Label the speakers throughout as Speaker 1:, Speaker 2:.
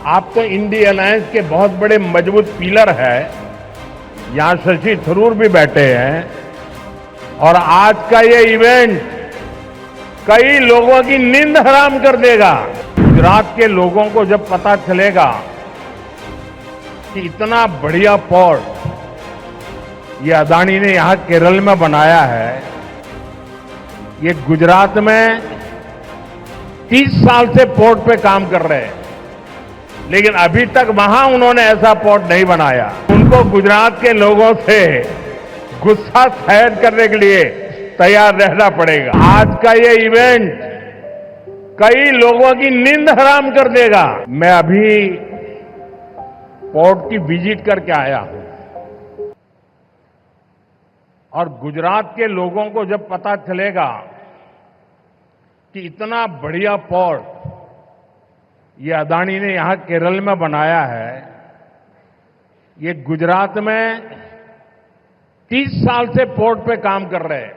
Speaker 1: आप तो INDI alliance के बहुत बड़े मजबूत पिलर है। यहां शशि थरूर भी बैठे हैं और आज का ये इवेंट कई लोगों की नींद हराम कर देगा। गुजरात के लोगों को जब पता चलेगा कि इतना बढ़िया पोर्ट ये अदानी ने यहां केरल में बनाया है, ये गुजरात में 30 साल से पोर्ट पे काम कर रहे हैं, लेकिन अभी तक वहां उन्होंने ऐसा पोर्ट नहीं बनाया। उनको गुजरात के लोगों से गुस्सा शायद करने के लिए तैयार रहना पड़ेगा। आज का ये इवेंट कई लोगों की नींद हराम कर देगा। मैं अभी पोर्ट की विजिट करके आया हूं और गुजरात के लोगों को जब पता चलेगा कि इतना बढ़िया पोर्ट ये अदानी ने यहां केरल में बनाया है, ये गुजरात में 30 साल से पोर्ट पे काम कर रहे हैं,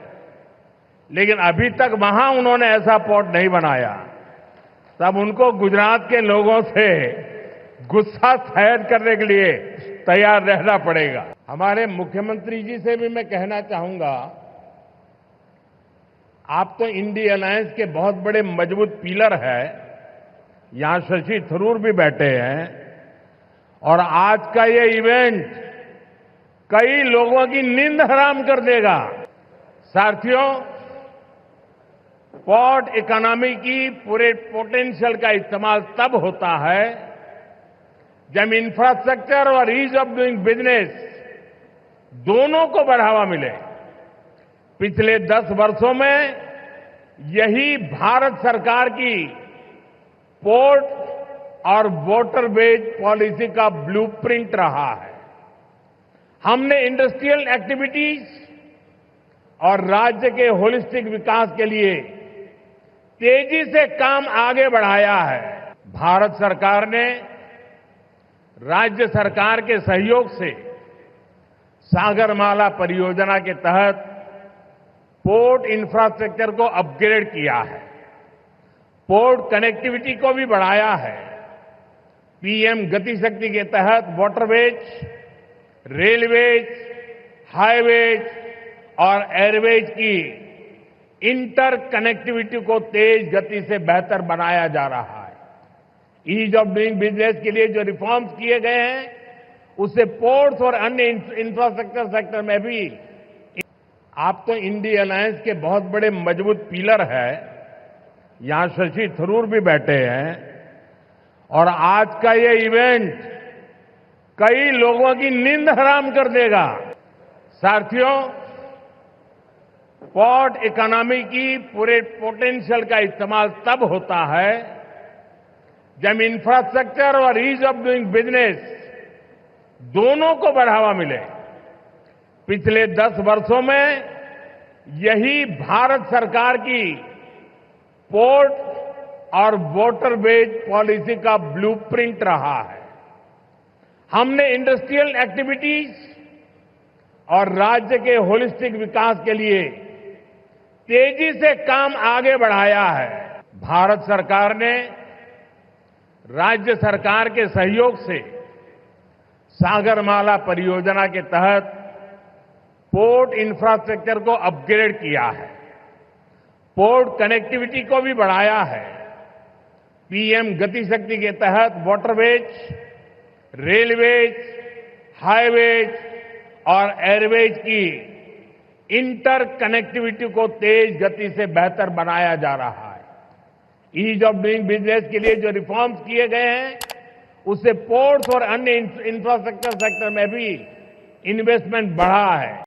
Speaker 1: लेकिन अभी तक वहां उन्होंने ऐसा पोर्ट नहीं बनाया। तब उनको गुजरात के लोगों से गुस्सा शायद करने के लिए तैयार रहना पड़ेगा। हमारे मुख्यमंत्री जी से भी मैं कहना चाहूंगा, आप तो इंडी अलायंस के बहुत बड़े मजबूत पिलर है। यहां शशि थरूर भी बैठे हैं और आज का ये इवेंट कई लोगों की नींद हराम कर देगा। साथियों, पोर्ट इकोनॉमी की पूरे पोटेंशियल का इस्तेमाल तब होता है जब इंफ्रास्ट्रक्चर और ईज ऑफ डूइंग बिजनेस दोनों को बढ़ावा मिले। पिछले 10 वर्षों में यही भारत सरकार की पोर्ट और वाटरवेज पॉलिसी का ब्लूप्रिंट रहा है। हमने इंडस्ट्रियल एक्टिविटीज और राज्य के होलिस्टिक विकास के लिए तेजी से काम आगे बढ़ाया है। भारत सरकार ने राज्य सरकार के सहयोग से सागरमाला परियोजना के तहत पोर्ट इंफ्रास्ट्रक्चर को अपग्रेड किया है, पोर्ट कनेक्टिविटी को भी बढ़ाया है। पीएम गति शक्ति के तहत वाटरवेज, रेलवेज, हाईवेज और एयरवेज की इंटर कनेक्टिविटी को तेज गति से बेहतर बनाया जा रहा है। ईज ऑफ डूइंग बिजनेस के लिए जो रिफॉर्म्स किए गए हैं, उससे पोर्ट्स और अन्य इंफ्रास्ट्रक्चर सेक्टर में भी। आप तो इंडी अलायंस के बहुत बड़े मजबूत पिलर है। यहां शशि थरूर भी बैठे हैं और आज का ये इवेंट कई लोगों की नींद हराम कर देगा। साथियों, पोर्ट इकोनॉमी की पूरे पोटेंशियल का इस्तेमाल तब होता है जब इंफ्रास्ट्रक्चर और ईज ऑफ डूइंग बिजनेस दोनों को बढ़ावा मिले। पिछले 10 वर्षों में यही भारत सरकार की पोर्ट और वाटरवेज पॉलिसी का ब्लूप्रिंट रहा है। हमने इंडस्ट्रियल एक्टिविटीज और राज्य के होलिस्टिक विकास के लिए तेजी से काम आगे बढ़ाया है। भारत सरकार ने राज्य सरकार के सहयोग से सागरमाला परियोजना के तहत पोर्ट इंफ्रास्ट्रक्चर को अपग्रेड किया है, पोर्ट कनेक्टिविटी को भी बढ़ाया है। पीएम गति शक्ति के तहत वाटरवेज, रेलवेज, हाईवेज और एयरवेज की इंटर कनेक्टिविटी को तेज गति से बेहतर बनाया जा रहा है। ईज ऑफ डूइंग बिजनेस के लिए जो रिफॉर्म्स किए गए हैं, उससे पोर्ट्स और अन्य इंफ्रास्ट्रक्चर सेक्टर में भी इन्वेस्टमेंट बढ़ा है।